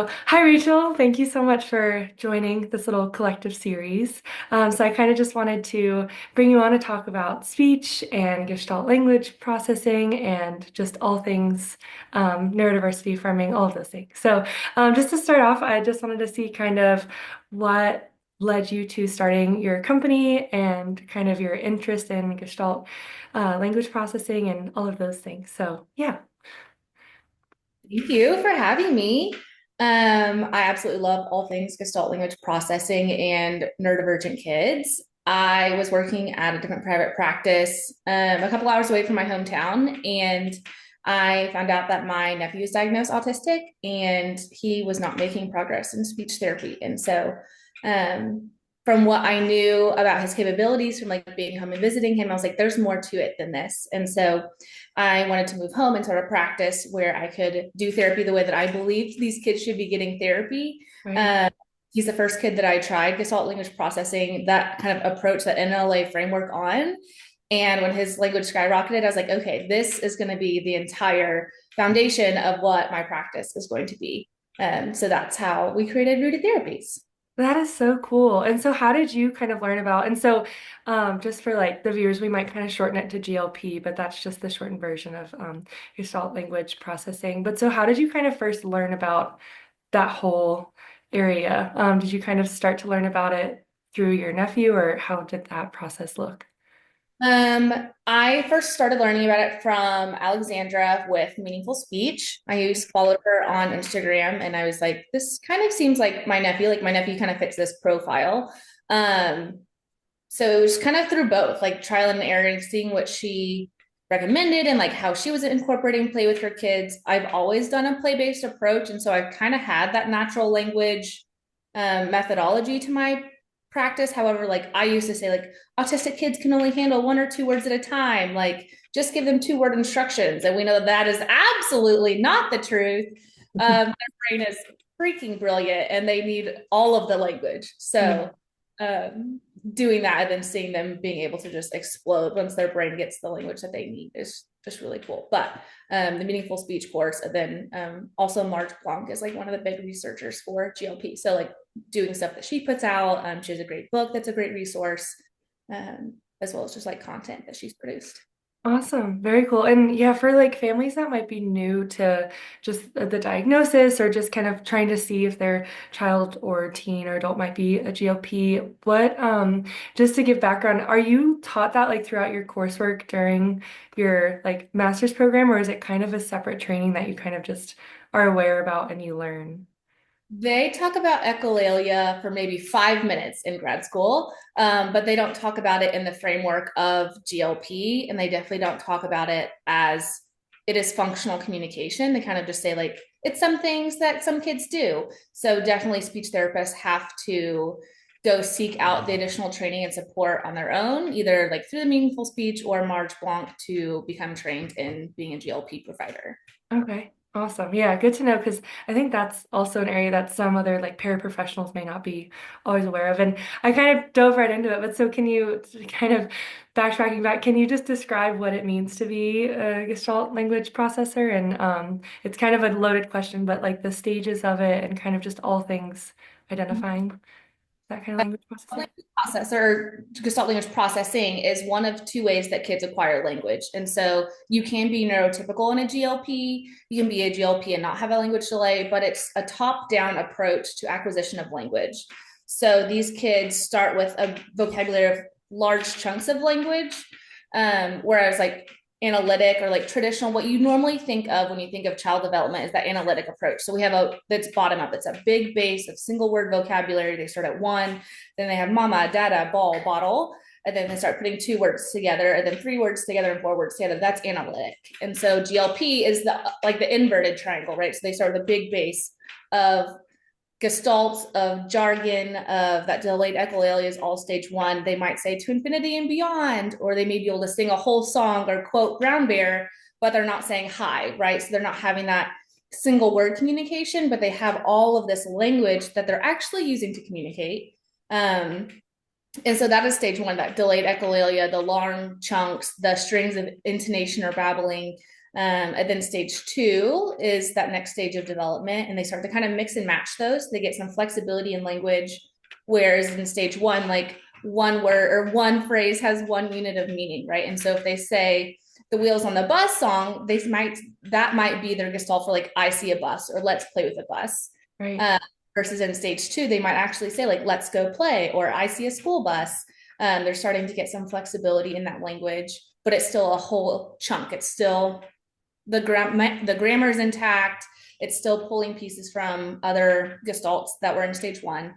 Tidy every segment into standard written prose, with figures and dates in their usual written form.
Hi, Rachel. Thank you so much for joining this little collective series. So I kind of just wanted to bring you on to talk about speech and Gestalt language processing and just all things neurodiversity farming, all of those things. Just to start off, I just wanted to see kind of what led you to starting your company and kind of your interest in Gestalt language processing and all of those things. So yeah. Thank you for having me. I absolutely love all things Gestalt language processing and neurodivergent kids. I was working at a different private practice a couple hours away from my hometown, and I found out that my nephew is diagnosed autistic and he was not making progress in speech therapy. And so, um, from what I knew about his capabilities from like being home and visiting him, I was like, there's more to it than this. And so, I wanted to move home and start a practice where I could do therapy the way that I believed these kids should be getting therapy. Right. Uh, he's the first kid that I tried Gestalt language processing, that kind of approach, that NLA framework on. And when his language skyrocketed, I was like, okay, this is going to be the entire foundation of what my practice is going to be. So that's how we created Rooted Therapies. That is so cool. And so how did you kind of learn about, just for like the viewers, we might kind of shorten it to GLP, but that's just the shortened version of Gestalt language processing. But so how did you kind of first learn about that whole area? Did you kind of start to learn about it through your nephew, or how did that process look? I first started learning about it from Alexandra with Meaningful Speech. I used followed her on Instagram and I was like, this kind of seems like my nephew. Like my nephew kind of fits this profile. Um, so it was kind of through both, like trial and error and seeing what she recommended and like how she was incorporating play with her kids. I've always done a play-based approach, and so I've kind of had that natural language methodology to my practice. However, like I used to say, like autistic kids can only handle one or two words at a time. Like just give them two-word instructions, and we know that that is absolutely not the truth. Their brain is freaking brilliant, and they need all of the language. Yeah. So doing that and then seeing them being able to just explode once their brain gets the language that they need is just really cool. But the meaningful speech course, and then also Marge Blanc is like one of the big researchers for GLP. So like doing stuff that she puts out, she has a great book that's a great resource, as well as just like content that she's produced. Awesome. Very cool. And yeah, for like families that might be new to just the diagnosis or just kind of trying to see if their child or teen or adult might be a GLP, just to give background, are you taught that like throughout your coursework during your like master's program, or is it kind of a separate training that you kind of just are aware about and you learn? They talk about echolalia for maybe 5 minutes in grad school, but they don't talk about it in the framework of GLP, and they definitely don't talk about it as it is functional communication. They kind of just say, like, it's some things that some kids do. So, definitely, speech therapists have to go seek out the additional training and support on their own, either like through the meaningful speech or Marge Blanc to become trained in being a GLP provider. Okay, awesome. Yeah, good to know because I think that's also an area that some other like paraprofessionals may not be always aware of. And I kind of dove right into it, but so can you kind of backtracking back, can you just describe what it means to be a Gestalt language processor? And it's kind of a loaded question, but like the stages of it and kind of just all things identifying that kind of language processing. Language processor, Gestalt language processing is one of two ways that kids acquire language. And so you can be neurotypical in a GLP, you can be a GLP and not have a language delay, but it's a top down approach to acquisition of language. So these kids start with a vocabulary of large chunks of language, whereas like analytic or like traditional, what you normally think of when you think of child development is that analytic approach. So we have a that's bottom up, it's a big base of single word vocabulary. They start at one, then they have mama, dada, ball, bottle, and then they start putting two words together, and then three words together and four words together. That's analytic. And so GLP is the like the inverted triangle, right? So they start with a big base of Gestalt, of jargon, of that delayed echolalia is all stage one. They might say to infinity and beyond, or they may be able to sing a whole song or quote Brown Bear, but they're not saying hi, right? So they're not having that single word communication, but they have all of this language that they're actually using to communicate. Um, and so that is stage one, that delayed echolalia, the long chunks, the strings of intonation or babbling. And then stage two is that next stage of development, and they start to kind of mix and match those. They get some flexibility in language, whereas in stage one, like one word or one phrase has one unit of meaning, right? And so if they say the Wheels on the Bus song, that might be their gestalt for like I see a bus or let's play with a bus. Right. Uh, Versus in stage two, they might actually say like let's go play or I see a school bus. They're starting to get some flexibility in that language, but it's still a whole chunk. It's still the grammar is intact. It's still pulling pieces from other gestalts that were in stage one.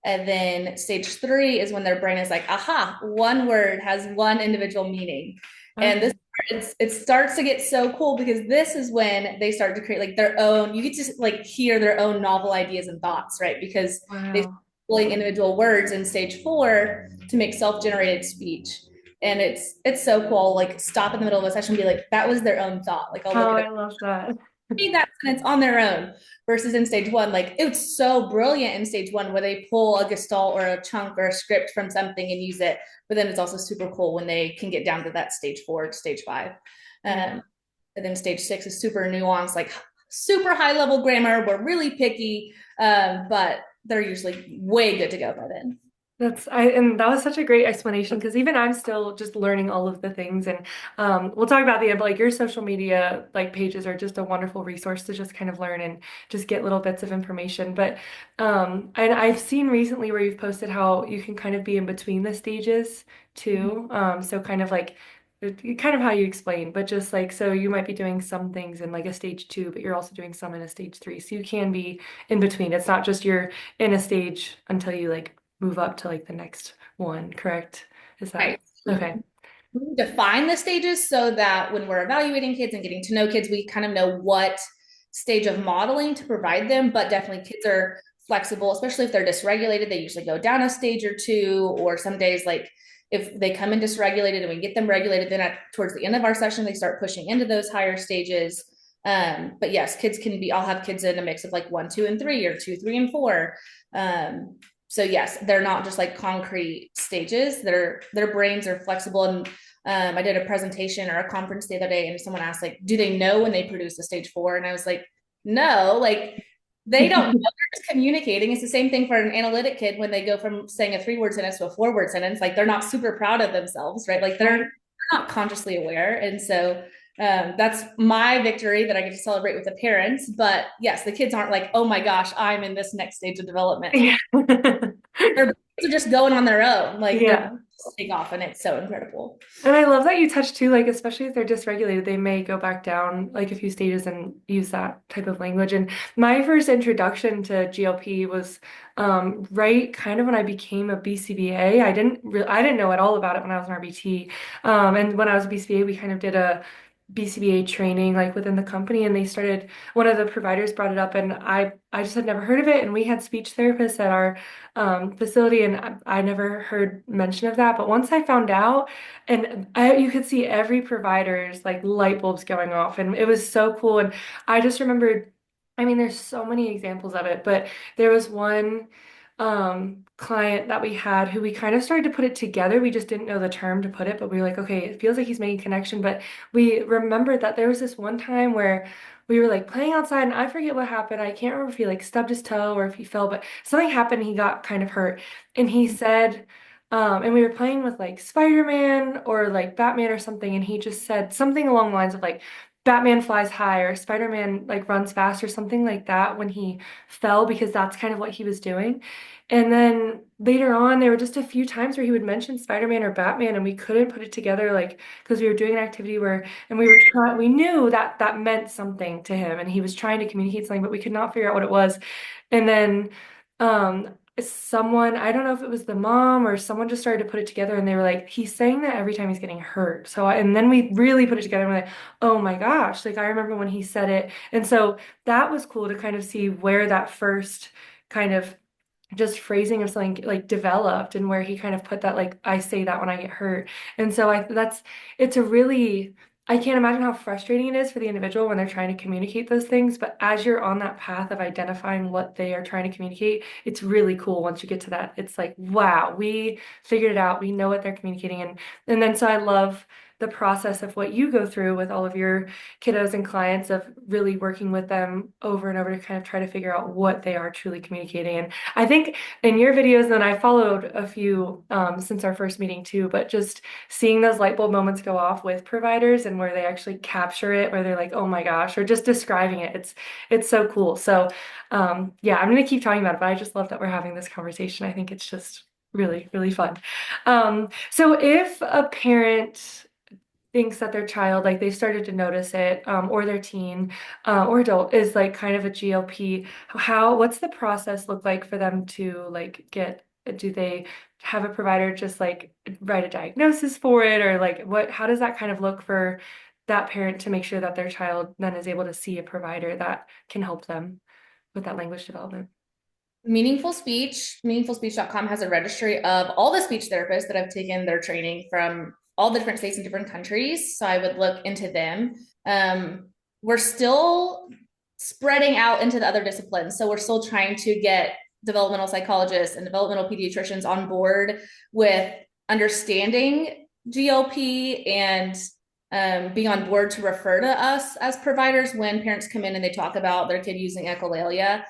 And then stage three is when their brain is like, aha, one word has one individual meaning. And this Okay. it starts to get so cool because this is when they start to create like their own, you get to like hear their own novel ideas and thoughts, right? Because they Wow. pulling individual words in stage four to make self-generated speech. And it's so cool. Like stop in the middle of a session and be like, that was their own thought. Like I'll look Oh, at I it, love that. read that sentence on their own. Versus in stage one, like it's so brilliant in stage one where they pull a gestalt or a chunk or a script from something and use it. But then it's also super cool when they can get down to that stage four, stage five. Yeah. Um, and then stage six is super nuanced, like super high level grammar. We're really picky, but they're usually way good to go by then. And that was such a great explanation because even I'm still just learning all of the things, and we'll talk about the end, but like your social media like pages are just a wonderful resource to just kind of learn and just get little bits of information. But and I've seen recently where you've posted how you can kind of be in between the stages too. So kind of like kind of how you explained, but just like so you might be doing some things in like a stage two, but you're also doing some in a stage three. So you can be in between. It's not just you're in a stage until you like move up to like the next one, correct? Is that Right. okay? We define the stages so that when we're evaluating kids and getting to know kids, we kind of know what stage of modeling to provide them. But definitely, kids are flexible, especially if they're dysregulated. They usually go down a stage or two, or some days, like if they come in dysregulated and we get them regulated, then towards the end of our session, they start pushing into those higher stages. But yes, kids can be, I'll have kids in a mix of like one, two, and three, or two, three, and four. So yes, they're not just like concrete stages. Their brains are flexible. And I did a presentation or a conference the other day, and someone asked like, "Do they know when they produce a stage four?" And I was like, "No, like they don't know. They're just communicating. It's the same thing for an analytic kid when they go from saying a three-word sentence to a four-word sentence. Like they're not super proud of themselves, right? Like they're Right. not consciously aware, and so that's my victory that I get to celebrate with the parents. But yes, the kids aren't like, oh my gosh, I'm in this next stage of development. Yeah. Their brains are just going on their own. Like they're Yeah. take off, and it's so incredible. And I love that you touched too, like especially if they're dysregulated, they may go back down like a few stages and use that type of language. And my first introduction to GLP was right kind of when I became a BCBA. I didn't know at all about it when I was an RBT. And when I was a BCBA, we kind of did a BCBA training like within the company, and they started one of the providers brought it up, and I just had never heard of it. And we had speech therapists at our facility, and I never heard mention of that. But once I found out, and you could see every provider's like light bulbs going off, and it was so cool. And I just remembered, I mean, there's so many examples of it, but there was one client that we had who we kind of started to put it together. We just didn't know the term to put it, but we were like, okay, it feels like he's making connection. But we remembered that there was this one time where we were like playing outside, and I forget what happened. I can't remember if he like stubbed his toe or if he fell, but something happened and he got kind of hurt. And he said, and we were playing with like Spider-Man or like Batman or something, and he just said something along the lines of like Batman flies high or Spider-Man like runs fast or something like that when he fell, because that's kind of what he was doing. And then later on, there were just a few times where he would mention Spider-Man or Batman, and we couldn't put it together, like because we were doing an activity where, and we were trying, we knew that that meant something to him, and he was trying to communicate something, but we could not figure out what it was. And then, someone, I don't know if it was the mom or someone, just started to put it together, and they were like, he's saying that every time he's getting hurt. So, and then we really put it together, and we're like, oh my gosh, like I remember when he said it. And so that was cool to kind of see where that first kind of just phrasing of something like developed, and where he kind of put that like I say that when I get hurt. And so it's a really, I can't imagine how frustrating it is for the individual when they're trying to communicate those things, but as you're on that path of identifying what they are trying to communicate, it's really cool once you get to that. It's like, wow, we figured it out. We know what they're communicating. And then so I love the process of what you go through with all of your kiddos and clients of really working with them over and over to kind of try to figure out what they are truly communicating. And I think in your videos, and I followed a few since our first meeting too, but just seeing those light bulb moments go off with providers and where they actually capture it, where they're like, oh my gosh, or just describing it. It's so cool. So yeah, I'm going to keep talking about it, but I just love that we're having this conversation. I think it's just really, really fun. So if a parent thinks that their child, like they started to notice it, or their teen, or adult is like kind of a GLP, what's the process look like for them to like do they have a provider just like write a diagnosis for it, or like how does that kind of look for that parent to make sure that their child then is able to see a provider that can help them with that language development? Meaningfulspeech.com has a registry of all the speech therapists that have taken their training from all the different states and different countries. So I would look into them. We're still spreading out into the other disciplines. So we're still trying to get developmental psychologists and developmental pediatricians on board with understanding GLP and being on board to refer to us as providers when parents come in and they talk about their kid using echolalia.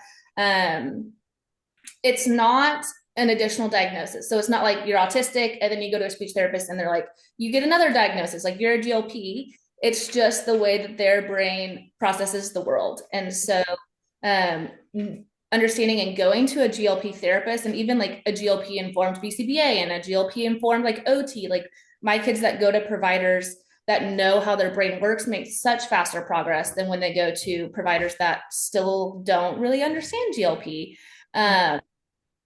It's not an additional diagnosis. So it's not like you're autistic and then you go to a speech therapist and they're like, you get another diagnosis, like you're a GLP. It's just the way that their brain processes the world. And so um, understanding and going to a GLP therapist and even like a GLP informed BCBA and a GLP informed like OT, like my kids that go to providers that know how their brain works make such faster progress than when they go to providers that still don't really understand GLP.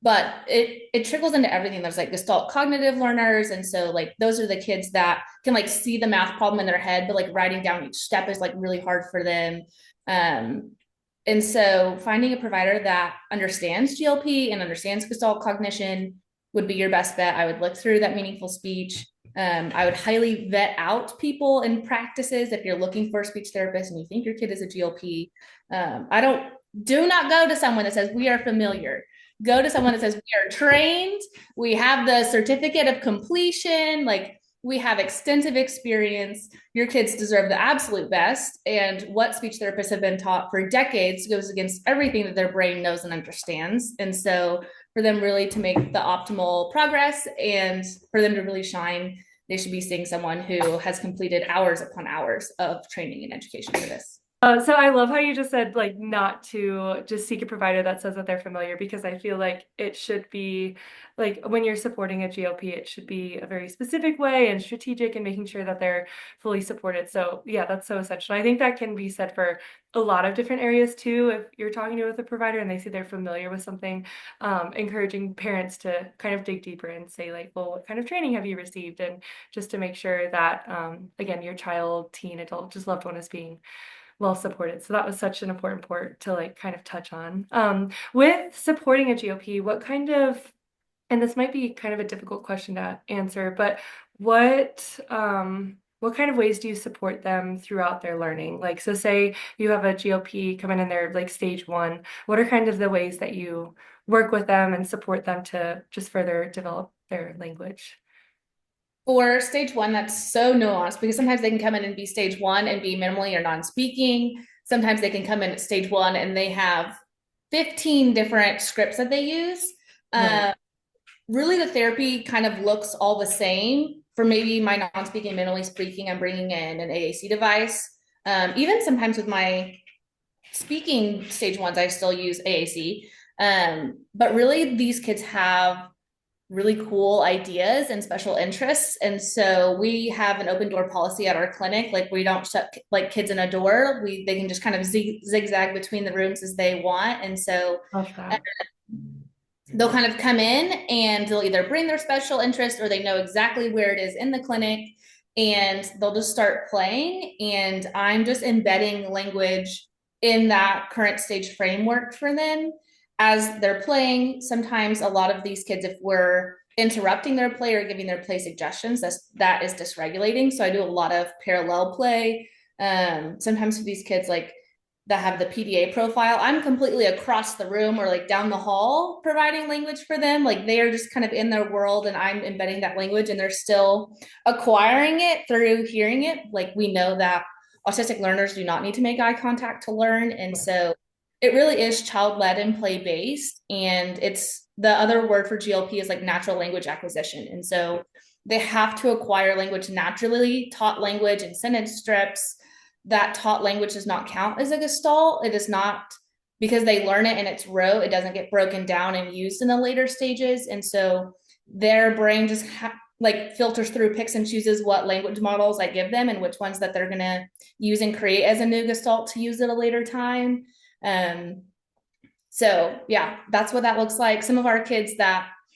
But it trickles into everything. There's like Gestalt cognitive learners. And so like those are the kids that can like see the math problem in their head, but like writing down each step is like really hard for them. And so finding a provider that understands GLP and understands Gestalt cognition would be your best bet. I would look through that meaningful speech. I would highly vet out people and practices if you're looking for a speech therapist and you think your kid is a GLP. Do not go to someone that says we are familiar. Go to someone that says we are trained. We have the certificate of completion. Like we have extensive experience. Your kids deserve the absolute best. And what speech therapists have been taught for decades goes against everything that their brain knows and understands. And so for them really to make the optimal progress and for them to really shine, they should be seeing someone who has completed hours upon hours of training and education for this. So I love how you just said like not to just seek a provider that says that they're familiar, because I feel like it should be like when you're supporting a GLP, it should be a very specific way and strategic and making sure that they're fully supported. So yeah, that's so essential. I think that can be said for a lot of different areas too. If you're talking to with a provider and they say they're familiar with something, encouraging parents to kind of dig deeper and say like, well, what kind of training have you received? And just to make sure that, again, your child, teen, adult, just loved one is being well supported. So that was such an important part to like kind of touch on. With supporting a GOP, what kind of, and this might be kind of a difficult question to answer, but what kind of ways do you support them throughout their learning? Like, so say you have a GOP come in and they're like stage one, what are kind of the ways that you work with them and support them to just further develop their language? For stage one, that's so nuanced because sometimes they can come in and be stage one and be minimally or non-speaking. Sometimes they can come in at stage one and they have 15 different scripts that they use. Right. Really, the therapy kind of looks all the same. For maybe my non-speaking, minimally speaking, I'm bringing in an AAC device. Even sometimes with my speaking stage ones, I still use AAC. But really, these kids have really cool ideas and special interests. And so we have an open door policy at our clinic. Like we don't shut like kids in a door. They can just kind of zigzag between the rooms as they want. And so Love that. they'll kind of come in and they'll either bring their special interest or they know exactly where it is in the clinic and they'll just start playing. And I'm just embedding language in that current stage framework for them as they're playing. Sometimes a lot of these kids, if we're interrupting their play or giving their play suggestions, that is dysregulating. So I do a lot of parallel play. Sometimes for these kids, like that have the PDA profile. I'm completely across the room or like down the hall providing language for them. Like they are just kind of in their world and I'm embedding that language and they're still acquiring it through hearing it. Like we know that autistic learners do not need to make eye contact to learn. And so it really is child led and play based. And it's the other word for GLP is like natural language acquisition. And so they have to acquire language naturally, taught language and sentence strips. That taught language does not count as a gestalt. It is not because they learn it and it's rote, it doesn't get broken down and used in the later stages. And so their brain just like filters through, picks and chooses what language models I give them and which ones that they're going to use and create as a new gestalt to use at a later time. Um, so yeah, that's what that looks like.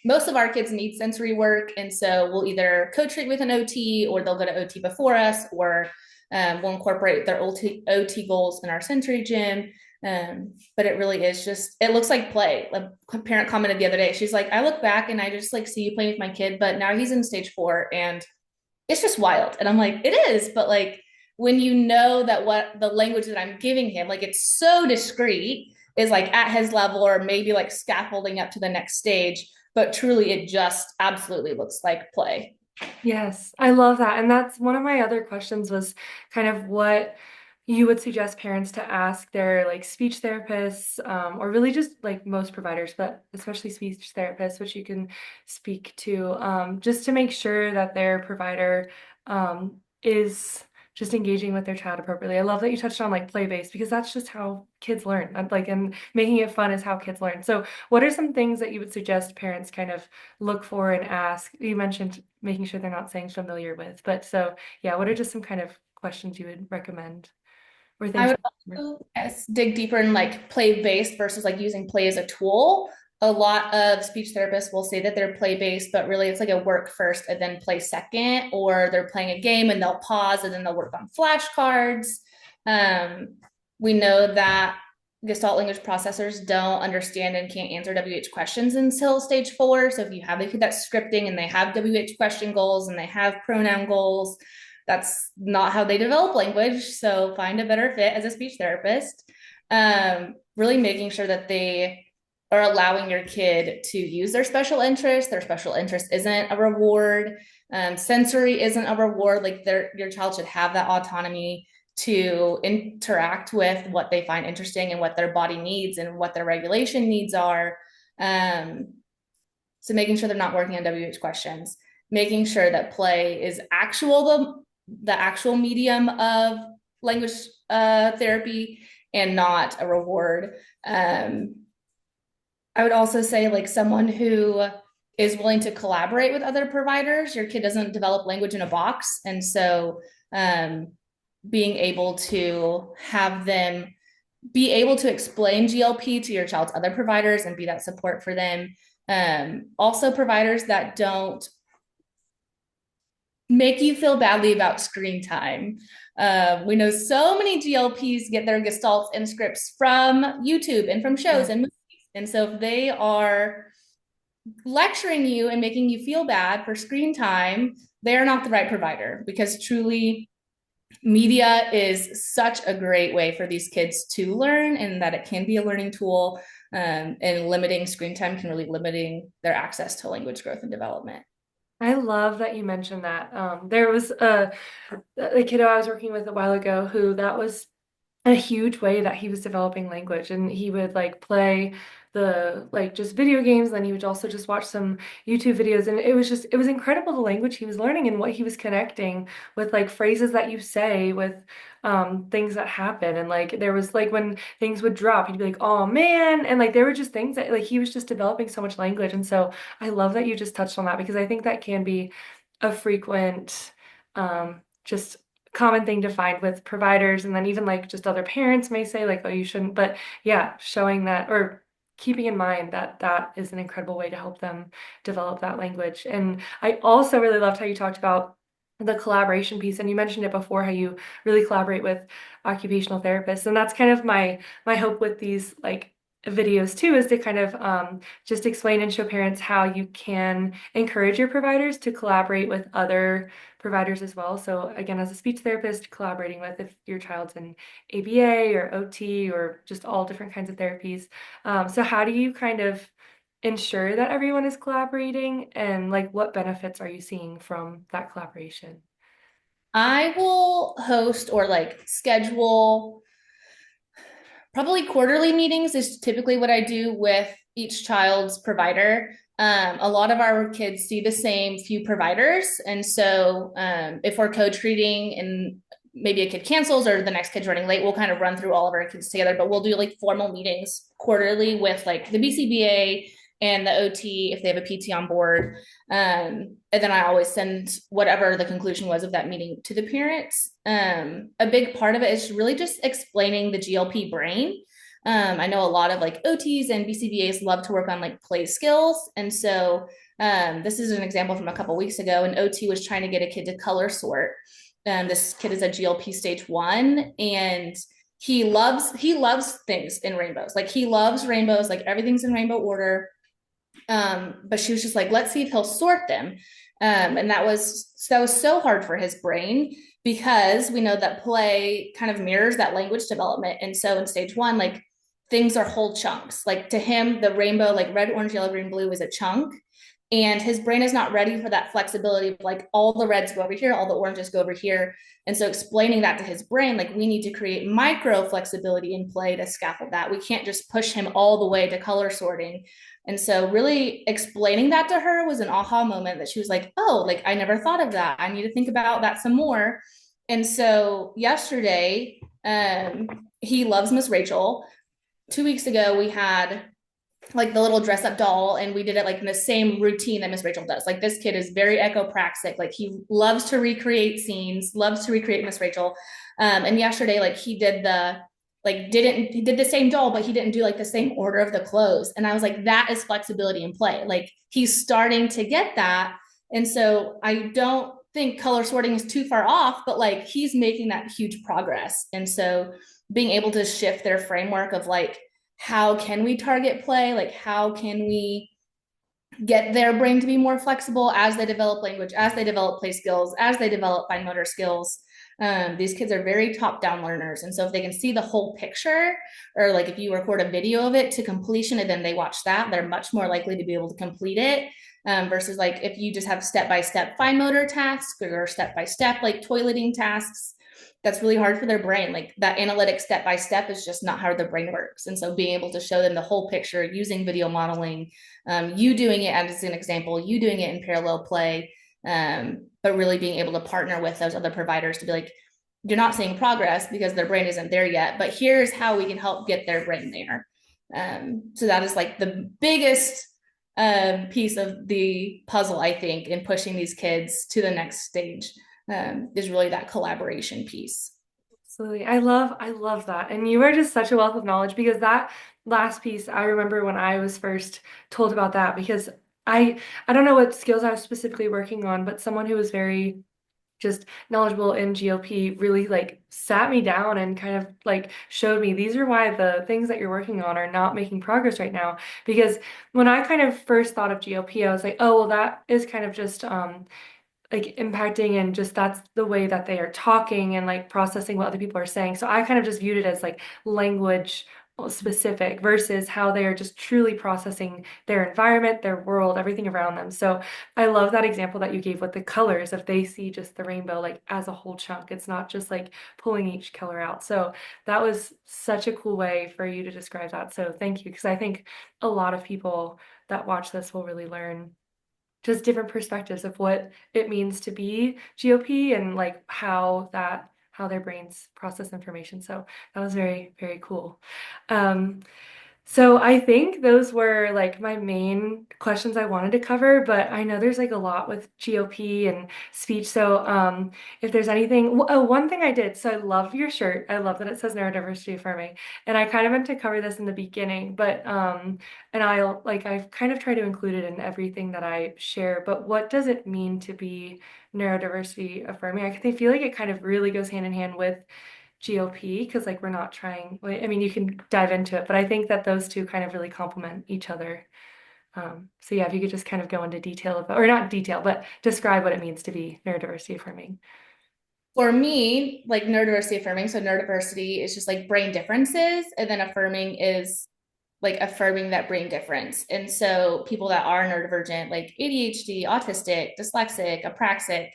Most of our kids need sensory work. And so we'll either co-treat with an OT or they'll go to OT before us, or we'll incorporate their OT goals in our sensory gym. But it really is just, it looks like play. A parent commented the other day, she's like, I look back and I just like see you playing with my kid, but now he's in stage 4 and it's just wild. And I'm like, it is, but like when you know that what the language that I'm giving him, like it's so discreet, is like at his level or maybe like scaffolding up to the next stage, but truly it just absolutely looks like play. Yes, I love that. And that's one of my other questions was kind of what you would suggest parents to ask their like speech therapists, or really just like most providers, but especially speech therapists, which you can speak to, just to make sure that their provider is just engaging with their child appropriately. I love that you touched on like play-based because that's just how kids learn. Like, and making it fun is how kids learn. So what are some things that you would suggest parents kind of look for and ask? You mentioned making sure they're not saying familiar with, but so yeah, what are just some kind of questions you would recommend or I things? would also dig deeper in like play based versus like using play as a tool. A lot of speech therapists will say that they're play based, but really it's like a work first and then play second, or they're playing a game and they'll pause and then they'll work on flashcards. Um, we know that Gestalt language processors don't understand and can't answer WH questions until stage 4. So if you have a kid that's scripting and they have WH question goals and they have pronoun goals, that's not how they develop language. So find a better fit as a speech therapist. Really making sure that they are allowing your kid to use their special interest. Their special interest isn't a reward. Sensory isn't a reward. Like your child should have that autonomy to interact with what they find interesting and what their body needs and what their regulation needs are. Um, so making sure they're not working on WH questions, making sure that play is the actual medium of language therapy and not a reward. I would also say like someone who is willing to collaborate with other providers. Your kid doesn't develop language in a box, and so um, being able to have them be able to explain GLP to your child's other providers and be that support for them. Also, providers that don't make you feel badly about screen time. We know so many GLPs get their gestalts and scripts from YouTube and from shows Yeah. and movies. And so if they are lecturing you and making you feel bad for screen time, they're not the right provider, because truly media is such a great way for these kids to learn, and that it can be a learning tool. And limiting screen time can really limiting their access to language growth and development. I love that you mentioned that. There was a kiddo I was working with a while ago who that was a huge way that he was developing language, and he would like play the like just video games, then he would also just watch some YouTube videos, and it was incredible the language he was learning and what he was connecting with, like phrases that you say with things that happen. And like there was like when things would drop, he'd be like, oh man, and like there were just things that like he was just developing so much language. And so I love that you just touched on that because I think that can be a frequent just common thing to find with providers, and then even like just other parents may say like, oh, you shouldn't, but yeah, showing that or keeping in mind that that is an incredible way to help them develop that language. And I also really loved how you talked about the collaboration piece, and you mentioned it before how you really collaborate with occupational therapists, and that's kind of my hope with these like videos too is to kind of just explain and show parents how you can encourage your providers to collaborate with other providers as well. So again, as a speech therapist, collaborating with if your child's in ABA or OT or just all different kinds of therapies. So how do you kind of ensure that everyone is collaborating and like what benefits are you seeing from that collaboration? I will host or like schedule probably quarterly meetings is typically what I do with each child's provider. A lot of our kids see the same few providers. And so if we're co-treating and maybe a kid cancels or the next kid's running late, we'll kind of run through all of our kids together, but we'll do like formal meetings quarterly with like the BCBA and the OT if they have a PT on board. And then I always send whatever the conclusion was of that meeting to the parents. A big part of it is really just explaining the GLP brain. I know a lot of like OTs and BCBAs love to work on like play skills. And so this is an example from a couple weeks ago. An OT was trying to get a kid to color sort. This kid is a GLP stage 1, and he loves things in rainbows. Like he loves rainbows, like everything's in rainbow order. But she was just like, let's see if he'll sort them. And that was so hard for his brain because we know that play kind of mirrors that language development. And so in stage 1, like things are whole chunks. Like to him, the rainbow, like red, orange, yellow, green, blue is a chunk. And his brain is not ready for that flexibility of like all the reds go over here, all the oranges go over here. And so explaining that to his brain, like we need to create micro flexibility in play to scaffold that. We can't just push him all the way to color sorting. And so really explaining that to her was an aha moment that she was like, oh, like I never thought of that. I need to think about that some more. And so yesterday, he loves Miss Rachel. 2 weeks ago, we had like the little dress up doll, and we did it like in the same routine that Miss Rachel does. Like this kid is very echopraxic. Like he loves to recreate scenes, loves to recreate Miss Rachel. And yesterday, like he did the same doll, but he didn't do like the same order of the clothes. And I was like, that is flexibility in play. Like he's starting to get that. And so I don't think color sorting is too far off, but like he's making that huge progress. And so being able to shift their framework of like, how can we target play? Like, how can we get their brain to be more flexible as they develop language, as they develop play skills, as they develop fine motor skills? These kids are very top down learners. And so if they can see the whole picture, or like if you record a video of it to completion and then they watch that, they're much more likely to be able to complete it. Versus like if you just have step by step fine motor tasks or step by step like toileting tasks, that's really hard for their brain. Like that analytic step by step is just not how the brain works. And so being able to show them the whole picture using video modeling, you doing it as an example, you doing it in parallel play, but really being able to partner with those other providers to be like, you're not seeing progress because their brain isn't there yet, but here's how we can help get their brain there. So that is like the biggest piece of the puzzle, I think, in pushing these kids to the next stage, is really that collaboration piece. Absolutely. I love that. And you are just such a wealth of knowledge because that last piece, I remember when I was first told about that because I don't know what skills I was specifically working on, but someone who was very just knowledgeable in GLP really like sat me down and kind of like showed me these are why the things that you're working on are not making progress right now. Because when I kind of first thought of GLP, I was like, oh, well, that is kind of just like impacting and just that's the way that they are talking and like processing what other people are saying. So I kind of just viewed it as like language specific versus how they are just truly processing their environment, their world, everything around them. So I love that example that you gave with the colors. If they see just the rainbow like as a whole chunk, it's not just like pulling each color out. So that was such a cool way for you to describe that. So thank you, because I think a lot of people that watch this will really learn just different perspectives of what it means to be GOP and like how their brains process information. So that was very, very cool. Um, so I think those were like my main questions I wanted to cover, but I know there's like a lot with GOP and speech. So if there's anything, oh, one thing I did, so I love your shirt. I love that it says neurodiversity affirming. And I kind of meant to cover this in the beginning, but and I've kind of tried to include it in everything that I share, but what does it mean to be neurodiversity affirming? I feel like it kind of really goes hand in hand with GLP because like we're not trying, I mean, you can dive into it, but I think that those two kind of really complement each other. So yeah, if you could just kind of go into detail about, or not detail, but describe what it means to be neurodiversity affirming. For me, like neurodiversity affirming, so neurodiversity is just like brain differences, and then affirming is like affirming that brain difference. And so people that are neurodivergent, like ADHD, autistic, dyslexic, apraxic,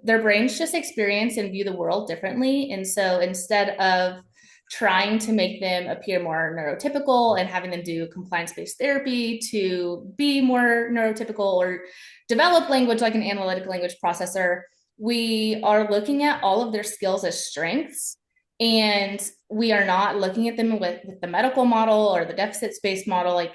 their brains just experience and view the world differently. And so instead of trying to make them appear more neurotypical and having them do compliance-based therapy to be more neurotypical or develop language like an analytic language processor, we are looking at all of their skills as strengths, and we are not looking at them with the medical model or the deficit space model. Like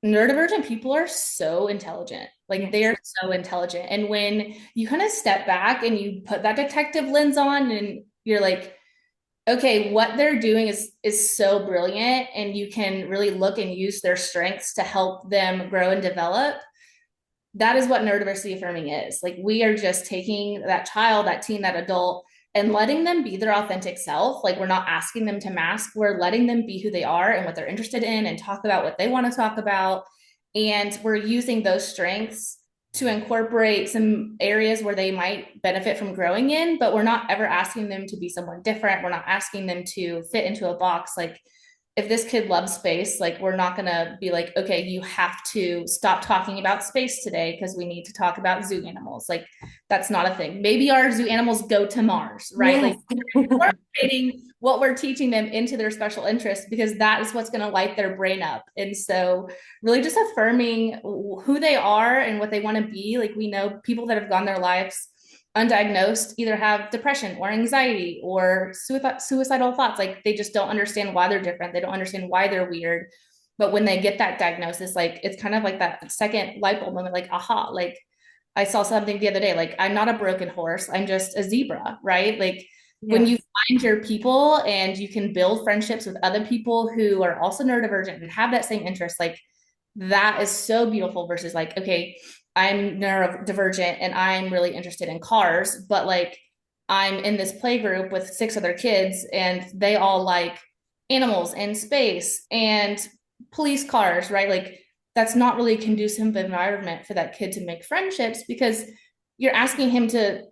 neurodivergent people are so intelligent, like Yes. they're so intelligent, and when you kind of step back and you put that detective lens on and you're like, okay, what they're doing is so brilliant, and you can really look and use their strengths to help them grow and develop. That is what neurodiversity affirming is. Like we are just taking that child, that teen, that adult, and letting them be their authentic self. Like we're not asking them to mask, we're letting them be who they are and what they're interested in and talk about what they want to talk about. And we're using those strengths to incorporate some areas where they might benefit from growing in, but we're not ever asking them to be someone different. We're not asking them to fit into a box. Like if this kid loves space, like we're not going to be like, okay, you have to stop talking about space today because we need to talk about zoo animals. Like that's not a thing. Maybe our zoo animals go to Mars, right? Yes. Like incorporating what we're teaching them into their special interests because that is what's going to light their brain up. And so really just affirming who they are and what they want to be. Like we know people that have gone their lives undiagnosed either have depression or anxiety or suicidal thoughts. Like they just don't understand why they're different. They don't understand why they're weird. But when they get that diagnosis, like it's kind of like that second light bulb moment, like, aha, like I saw something the other day, like I'm not a broken horse, I'm just a zebra, right? Like when you Yes. find your people and you can build friendships with other people who are also neurodivergent and have that same interest, like that is so beautiful versus like, okay, I'm neurodivergent and I'm really interested in cars, but like I'm in this play group with six other kids and they all like animals and space and police cars, right? Like that's not really a conducive environment for that kid to make friendships because you're asking him to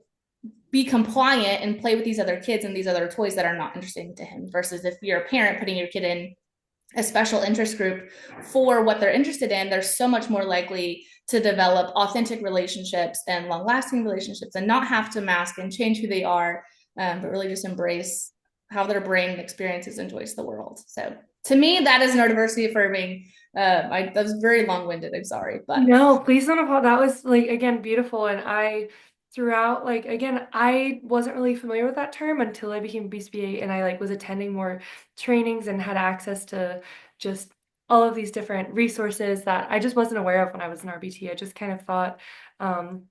be compliant and play with these other kids and these other toys that are not interesting to him versus if you're a parent putting your kid in a special interest group for what they're interested in, they're so much more likely to develop authentic relationships and long lasting relationships and not have to mask and change who they are, but really just embrace how their brain experiences and enjoys the world. So to me, that is neurodiversity affirming. That was very long winded. I'm sorry, but No, please don't apologize. That was like again beautiful, and I throughout like again I wasn't really familiar with that term until I became a BCBA, and I like was attending more trainings and had access to just all of these different resources that I just wasn't aware of when I was in RBT. I just kind of thought um,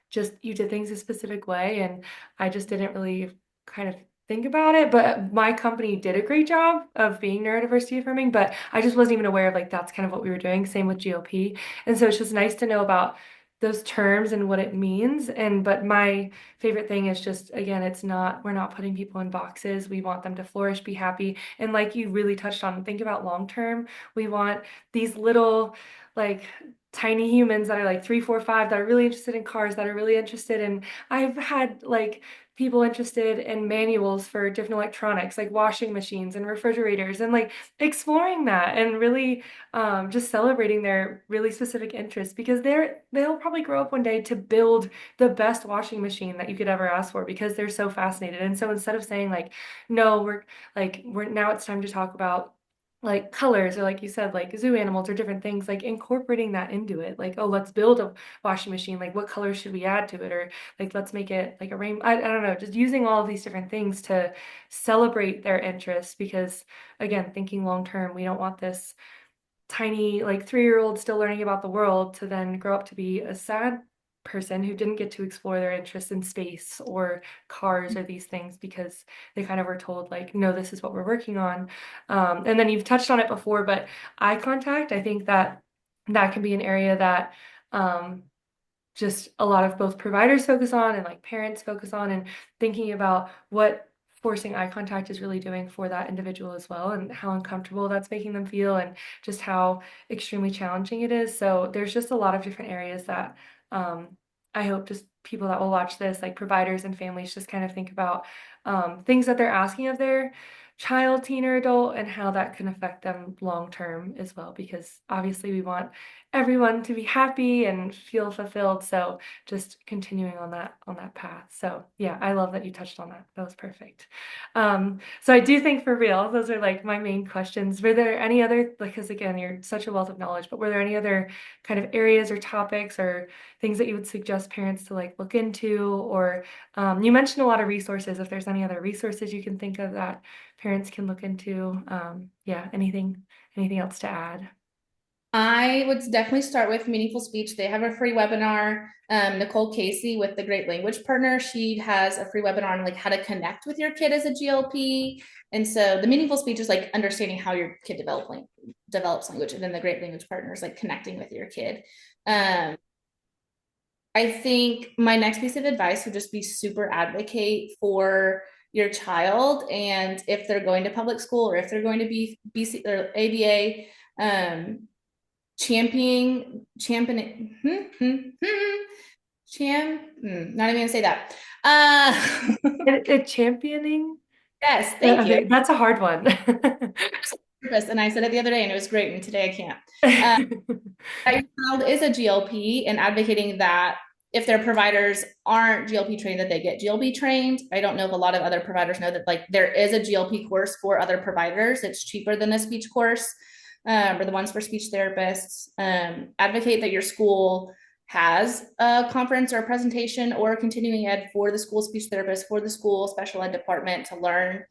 just you did things a specific way, and I just didn't really kind of think about it. But my company did a great job of being neurodiversity affirming, but I just wasn't even aware of like that's kind of what we were doing. Same with GLP. And so it's just nice to know about those terms and what it means. And but my favorite thing is just again, it's not we're not putting people in boxes. We want them to flourish, be happy. And like you really touched on, think about long term. We want these little like tiny humans that are like 3, 4, 5 that are really interested in cars, that are really interested in. I've had like people interested in manuals for different electronics, like washing machines and refrigerators, and like exploring that and really just celebrating their really specific interests because they'll probably grow up one day to build the best washing machine that you could ever ask for because they're so fascinated. And so instead of saying like, no, we're now it's time to talk about like colors or like you said like zoo animals or different things like incorporating that into it like oh let's build a washing machine like what colors should we add to it or like let's make it like a rainbow I don't know just using all of these different things to celebrate their interests because again thinking long term we don't want this tiny like 3-year-old still learning about the world to then grow up to be a sad person who didn't get to explore their interests in space or cars or these things because they kind of were told like no this is what we're working on and then you've touched on it before but eye contact I think that that can be an area that um, just a lot of both providers focus on and like parents focus on and thinking about what forcing eye contact is really doing for that individual as well, and how uncomfortable that's making them feel, and just how extremely challenging it is. So there's just a lot of different areas that I hope just people that will watch this, like providers and families, just kind of think about things that they're asking of their child, teen, or adult, and how that can affect them long term as well. Because obviously, we want everyone to be happy and feel fulfilled. So just continuing on that path. So yeah, I love that you touched on that. That was perfect. So I do think for real, those are like my main questions. Were there any other, because again, you're such a wealth of knowledge, but were there any other kind of areas or topics or things that you would suggest parents to like look into? Or you mentioned a lot of resources. If there's any other resources you can think of that parents can look into, yeah, anything else to add? I would definitely start with Meaningful Speech. They have a free webinar. Nicole Casey with the Great Language Partner, she has a free webinar on like how to connect with your kid as a GLP. And so the Meaningful Speech is like understanding how your kid develops language, and then the Great Language Partner is like connecting with your kid. Um, I think my next piece of advice would just be super advocate for your child, and if they're going to public school or if they're going to be BC or ABA, championing, not even gonna say that. Uh, Championing? yes, thank you. Okay, that's a hard one. And I said it the other day and it was great, and today I can't. That your child is a GLP, and advocating that if their providers aren't GLP trained, that they get GLP trained. I don't know if a lot of other providers know that like there is a GLP course for other providers. It's cheaper than the speech course, or the ones for speech therapists. Advocate that your school has a conference or a presentation or a continuing ed for the school speech therapist, for the school special ed department to learn.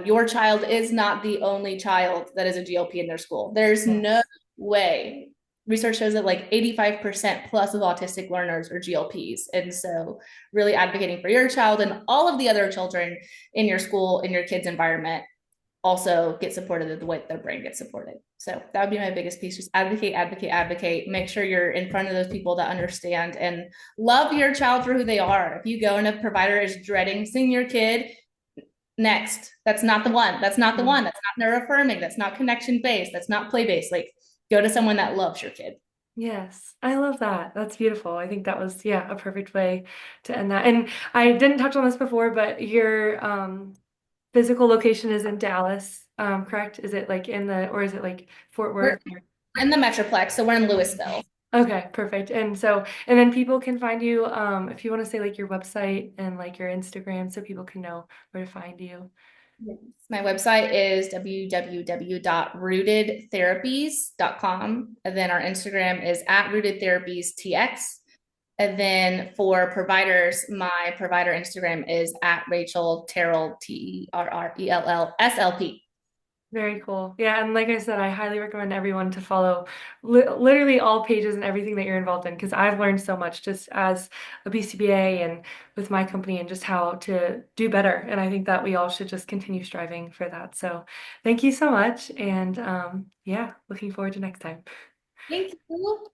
Your child is not the only child that is a GLP in their school. There's no Yes. way. Research shows that like 85% plus of autistic learners are GLPs. And so really advocating for your child and all of the other children in your school, in your kids' environment, also get supported the way their brain gets supported. So that would be my biggest piece. Just advocate, advocate, advocate. Make sure you're in front of those people that understand and love your child for who they are. If you go and a provider is dreading seeing your kid, next. That's not the one. That's not the one. That's not neuroaffirming. That's not connection based. That's not play based. Like go to someone that loves your kid. Yes, I love that. That's beautiful. I think that was, yeah, a perfect way to end that. And I didn't touch on this before, but your physical location is in Dallas, correct? Is it like in the, or is it like Fort We're Worth? in the Metroplex, so we're in Louisville. Okay, perfect. And so, and then people can find you, if you want to say like your website and like your Instagram so people can know where to find you. Yes. My website is www.rootedtherapies.com. And then our Instagram is at rootedtherapiestx. And then for providers, my provider Instagram is at Rachel Terrell, TERRELLSLP. Very cool. Yeah, and like I said, I highly recommend everyone to follow literally all pages and everything that you're involved in, because I've learned so much just as a BCBA and with my company, and just how to do better. And I think that we all should just continue striving for that. So thank you so much. And yeah, looking forward to next time. Thank you.